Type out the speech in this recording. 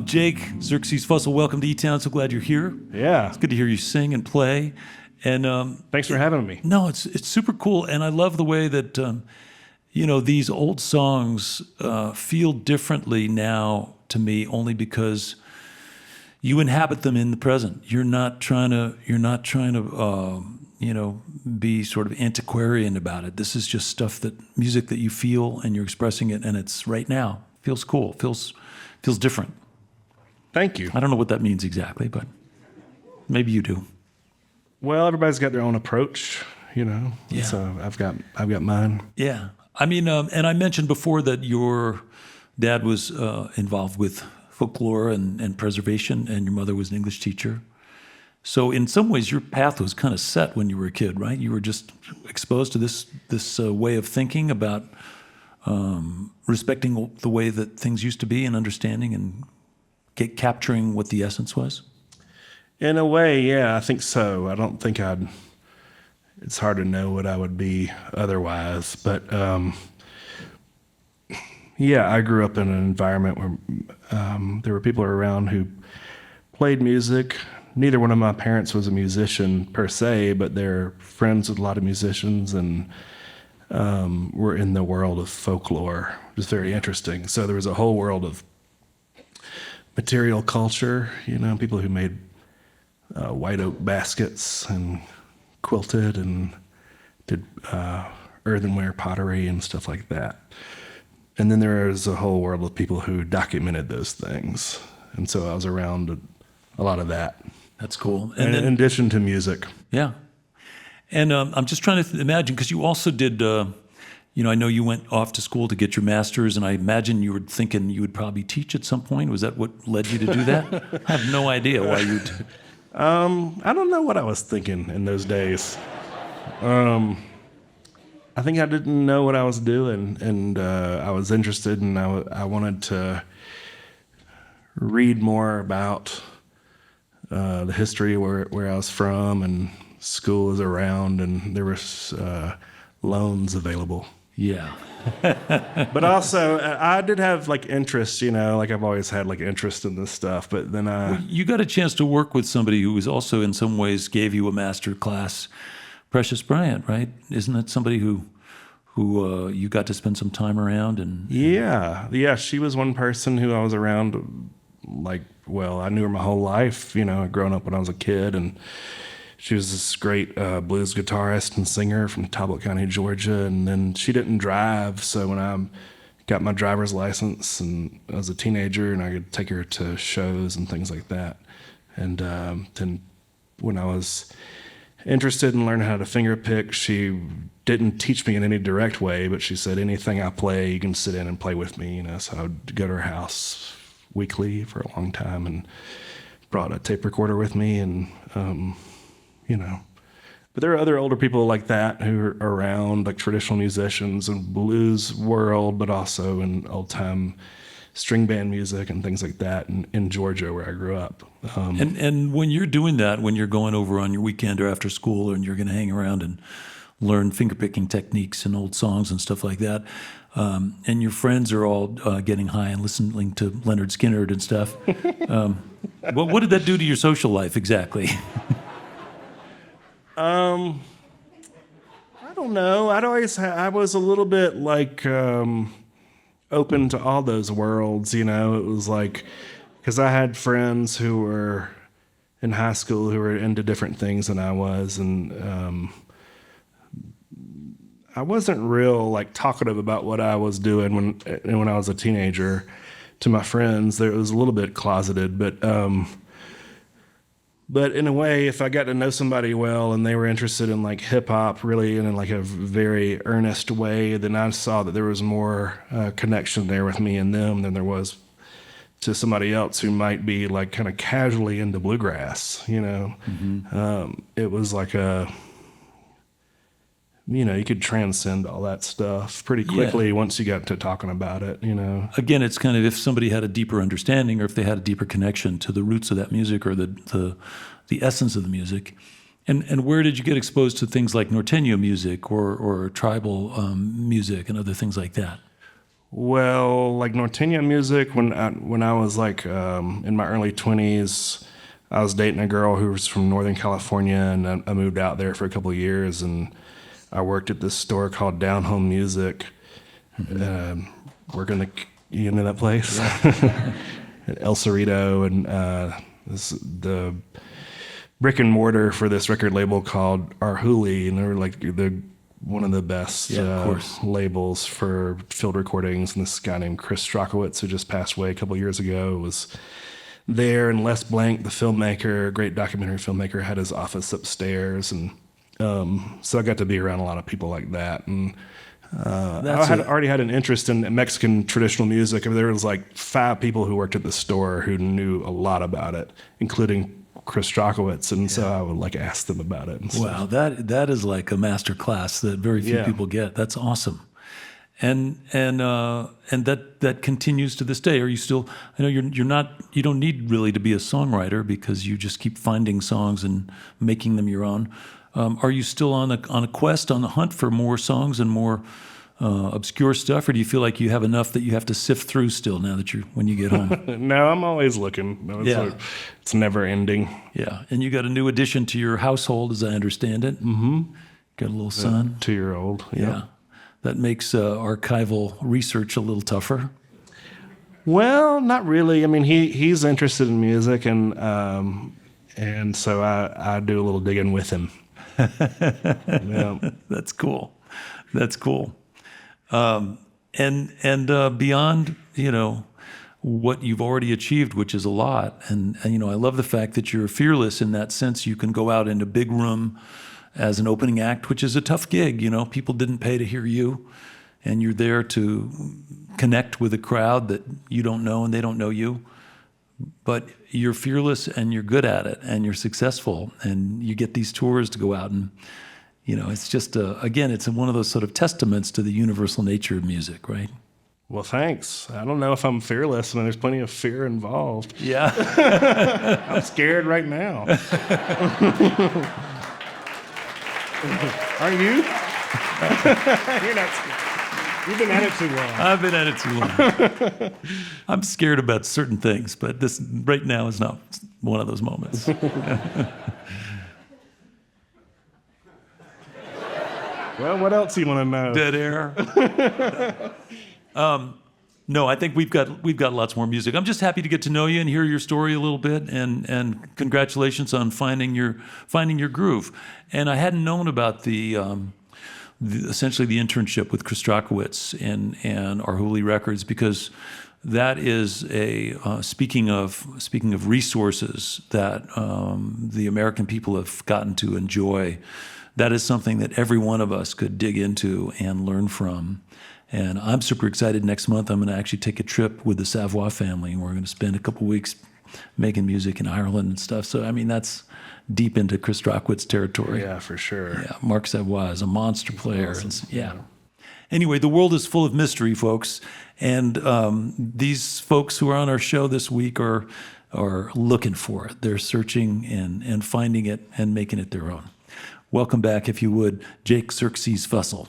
Jake Xerxes Fussell, welcome to eTown. So glad you're here. Yeah. It's good to hear you sing and play. And Thanks for having me. no, it's super cool, and I love the way that these old songs feel differently now to me, only because you inhabit them in the present. You're not trying to be sort of antiquarian about it. This is just music that you feel, and you're expressing it, and it's right now. Feels cool. Feels different. Thank you. I don't know what that means exactly, but maybe you do. Well, everybody's got their own approach, Yeah. So I've got mine. Yeah. I mean, and I mentioned before that your dad was involved with folklore and preservation, and your mother was an English teacher. So in some ways, your path was kind of set when you were a kid, right? You were just exposed to this way of thinking about respecting the way that things used to be and understanding and capturing what the essence was. In a way, yeah, I think so. I don't think it's hard to know what I would be otherwise. But yeah, I grew up in an environment where there were people around who played music. Neither one of my parents was a musician per se, but they're friends with a lot of musicians and were in the world of folklore. It was very interesting. So there was a whole world of material culture, people who made white oak baskets and quilted and did earthenware pottery and stuff like that. And then there was a whole world of people who documented those things. And so I was around a lot of that. That's cool. And in addition to music. Yeah. And I'm just trying to imagine, because you also did, I know you went off to school to get your master's, and I imagine you were thinking you would probably teach at some point. Was that what led you to do that? I have no idea why you'd... I don't know what I was thinking in those days. I think I didn't know what I was doing, and I was interested, and I wanted to read more about the history where I was from, and school was around, and there was loans available. Yeah. But also, I did have interest, I've always had interest in this stuff. But then you got a chance to work with somebody who was also in some ways gave you a master class, Precious Bryant, right? Isn't that somebody who you got to spend some time around? And yeah, she was one person who I was around. I knew her my whole life. I'd grown up when I was a kid, and she was this great blues guitarist and singer from Talbot County, Georgia. And then she didn't drive, so when I got my driver's license and I was a teenager, and I could take her to shows and things like that. And then when I was interested in learning how to finger pick, she didn't teach me in any direct way, but she said, anything I play, you can sit in and play with me. So I would go to her house weekly for a long time and brought a tape recorder with me, and but there are other older people like that who are around, like traditional musicians and blues world, but also in old time string band music and things like that in Georgia, where I grew up. And when you're doing that, when you're going over on your weekend or after school, and you're going to hang around and learn fingerpicking techniques and old songs and stuff like that, and your friends are all getting high and listening to Leonard Skinner and stuff, what did that do to your social life exactly? I don't know. I was a little bit open to all those worlds, It was because I had friends who were in high school who were into different things than I was, and I wasn't real talkative about what I was doing when I was a teenager to my friends. It was a little bit closeted, but in a way, if I got to know somebody well and they were interested in hip hop really in a very earnest way, then I saw that there was more connection there with me and them than there was to somebody else who might be kind of casually into bluegrass. Mm-hmm. It was you could transcend all that stuff pretty quickly once you got to talking about it. Again, it's kind of if somebody had a deeper understanding, or if they had a deeper connection to the roots of that music, or the essence of the music. And where did you get exposed to things like Norteño music or tribal music and other things like that? Well, like Norteña music, when I was like in my early 20s, I was dating a girl who was from Northern California, and I moved out there for a couple of years, and I worked at this store called Down Home Music. Working you know that place? El Cerrito, and the brick and mortar for this record label called Arhuli, and they're like one of the best of course. labels for field recordings. And this guy named Chris Strachowitz, who just passed away a couple of years ago, was there. And Les Blank, the filmmaker, a great documentary filmmaker, had his office upstairs. And so I got to be around a lot of people like that. And already had an interest in Mexican traditional music. I mean, there was like 5 people who worked at the store who knew a lot about it, including Chris Strachowitz, and so I would like ask them about it. And Wow, that is like a master class that very few people get. That's awesome, and that continues to this day. Are you still? I know you don't need really to be a songwriter because you just keep finding songs and making them your own. Are you still on a quest, on the hunt for more songs and more obscure stuff, or do you feel like you have enough that you have to sift through still now that when you get home? No, I'm always looking. It's never ending. Yeah, and you got a new addition to your household, as I understand it. Mm-hmm. Got a little son. 2-year-old. Yeah, that makes archival research a little tougher. Well, not really. I mean, he's interested in music, and so I do a little digging with him. Yeah. That's cool. That's cool. And beyond, what you've already achieved, which is a lot. And I love the fact that you're fearless in that sense. You can go out in a big room as an opening act, which is a tough gig. People didn't pay to hear you, and you're there to connect with a crowd that you don't know and they don't know you. But you're fearless and you're good at it and you're successful, and you get these tours to go out and, it's just, again, it's one of those sort of testaments to the universal nature of music, right? Well, thanks. I don't know if I'm fearless. I mean, there's plenty of fear involved. Yeah. I'm scared right now. Are you? You're not scared. You've been at it too long. I've been at it too long. I'm scared about certain things, but this right now is not one of those moments. Well, what else do you want to know? Dead air. No, I think we've got lots more music. I'm just happy to get to know you and hear your story a little bit, and congratulations on finding your groove. And I hadn't known about essentially the internship with Chris Strachowitz and Arhuli Records, because that is speaking of resources that the American people have gotten to enjoy. That is something that every one of us could dig into and learn from. And I'm super excited. Next month, I'm going to actually take a trip with the Savoy family, and we're going to spend a couple weeks making music in Ireland and stuff. So, I mean, that's deep into Chris Strachowitz territory. Yeah, for sure. Yeah, Mark Savoy is a monster player. Awesome. Yeah. Anyway, the world is full of mystery, folks. And these folks who are on our show this week are looking for it. They're searching and finding it and making it their own. Welcome back, if you would, Jake Xerxes Fussell.